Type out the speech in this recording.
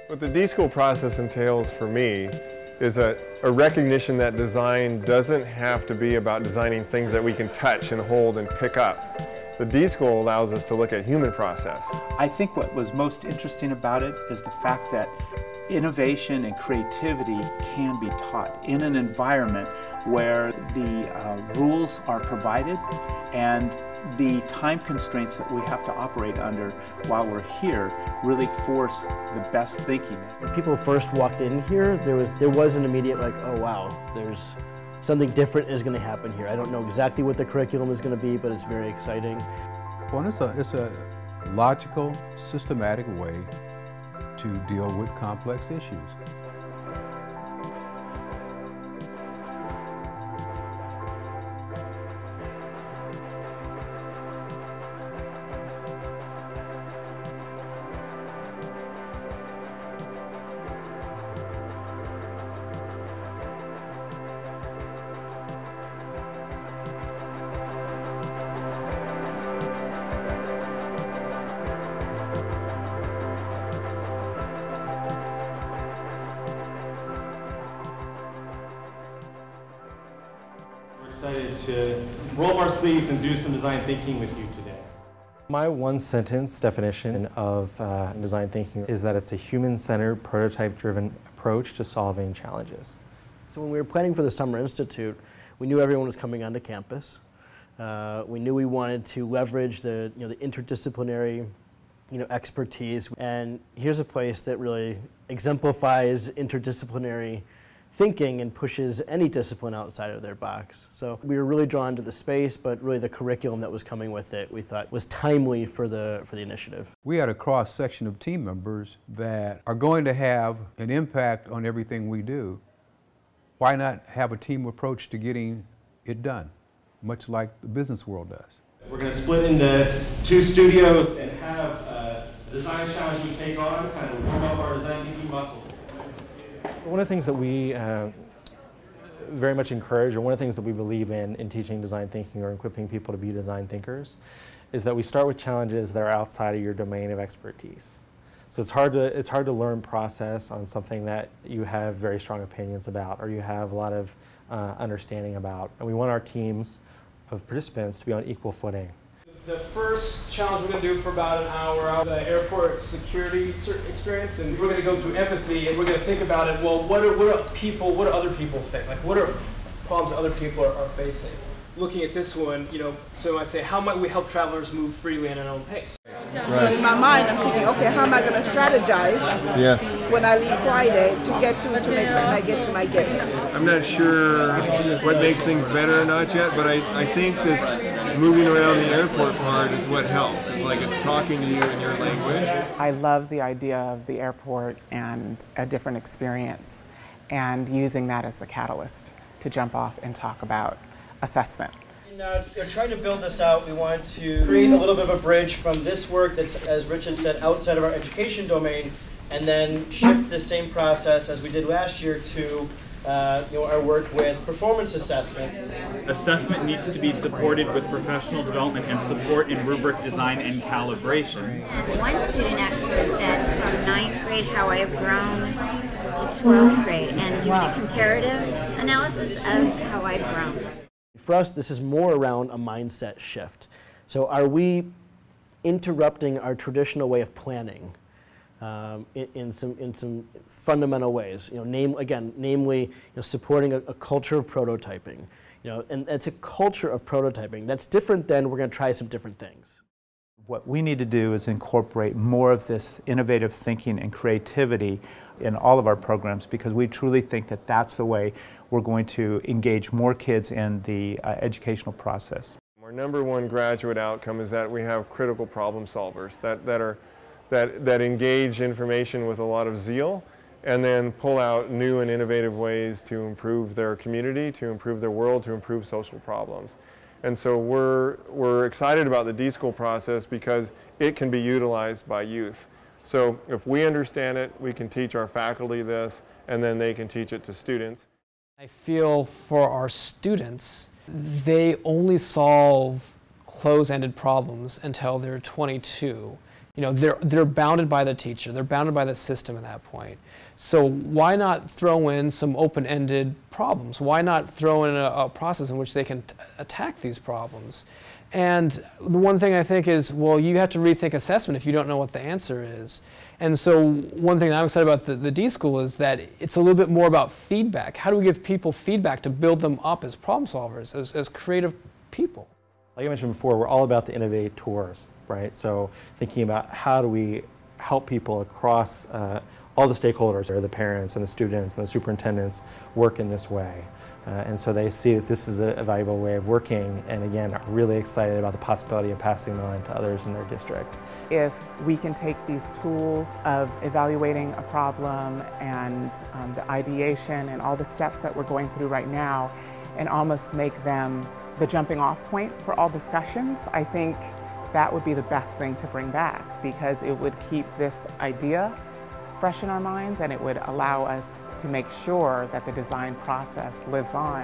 What the D.school process entails for me is a recognition that design doesn't have to be about designing things that we can touch and hold and pick up. The D.school allows us to look at human process. I think what was most interesting about it is the fact that innovation and creativity can be taught in an environment where the rules are provided and the time constraints that we have to operate under while we're here really force the best thinking. When people first walked in here, there was an immediate like, oh wow, there's something different is going to happen here. I don't know exactly what the curriculum is going to be, but it's very exciting. Well, it's a logical, systematic way to deal with complex issues. Excited to roll up our sleeves and do some design thinking with you today. My one-sentence definition of design thinking is that it's a human-centered, prototype-driven approach to solving challenges. So when we were planning for the Summer Institute, we knew everyone was coming onto campus. We knew we wanted to leverage the interdisciplinary expertise. And here's a place that really exemplifies interdisciplinary thinking and pushes any discipline outside of their box. So we were really drawn to the space, but really the curriculum that was coming with it we thought was timely for the initiative. We had a cross-section of team members that are going to have an impact on everything we do. Why not have a team approach to getting it done, much like the business world does? We're going to split into two studios and have a design challenge we take on, kind of warm up our design thinking muscle. One of the things that we very much encourage, or one of the things that we believe in teaching design thinking or equipping people to be design thinkers, is that we start with challenges that are outside of your domain of expertise. So it's hard to learn process on something that you have very strong opinions about or you have a lot of understanding about. And we want our teams of participants to be on equal footing. The first challenge we're going to do for about an hour, the airport security experience, and we're going to go through empathy, and we're going to think about it. Well, what do other people think? Like, what are problems other people are facing? Looking at this one, so I say, how might we help travelers move freely at their own pace? Right. So in my mind, I'm thinking, okay, how am I going to strategize when I leave Friday to get through to make certain I get to my gate? I'm not sure what makes things better or not yet, but I think this moving around the airport part is what helps. It's like it's talking to you in your language. I love the idea of the airport and a different experience and using that as the catalyst to jump off and talk about assessment. Trying to build this out, we wanted to create a little bit of a bridge from this work that's, as Richard said, outside of our education domain, and then shift the same process as we did last year to our work with performance assessment. Assessment needs to be supported with professional development and support in rubric design and calibration. One student actually said from 9th grade how I've grown to 12th grade and doing a comparative analysis of how I've grown. For us, this is more around a mindset shift. So are we interrupting our traditional way of planning in some fundamental ways? Namely, supporting a culture of prototyping. And it's a culture of prototyping that's different than we're going to try some different things. What we need to do is incorporate more of this innovative thinking and creativity in all of our programs, because we truly think that that's the way we're going to engage more kids in the educational process. Our number one graduate outcome is that we have critical problem solvers that engage information with a lot of zeal and then pull out new and innovative ways to improve their community, to improve their world, to improve social problems. And so we're excited about the D.school process because it can be utilized by youth. So if we understand it, we can teach our faculty this, and then they can teach it to students. I feel for our students, they only solve close-ended problems until they're 22. You know, they're bounded by the teacher, they're bounded by the system at that point. So why not throw in some open-ended problems? Why not throw in a process in which they can attack these problems? And the one thing I think is, well, you have to rethink assessment if you don't know what the answer is. And so one thing that I'm excited about the D.school is that it's a little bit more about feedback. How do we give people feedback to build them up as problem solvers, as creative people? Like I mentioned before, we're all about the innovators, right? So thinking about how do we help people across all the stakeholders, or the parents and the students and the superintendents, work in this way. And so they see that this is a valuable way of working, and again, are really excited about the possibility of passing the on to others in their district. If we can take these tools of evaluating a problem and the ideation and all the steps that we're going through right now and almost make them the jumping off point for all discussions, I think that would be the best thing to bring back, because it would keep this idea fresh in our minds and it would allow us to make sure that the design process lives on.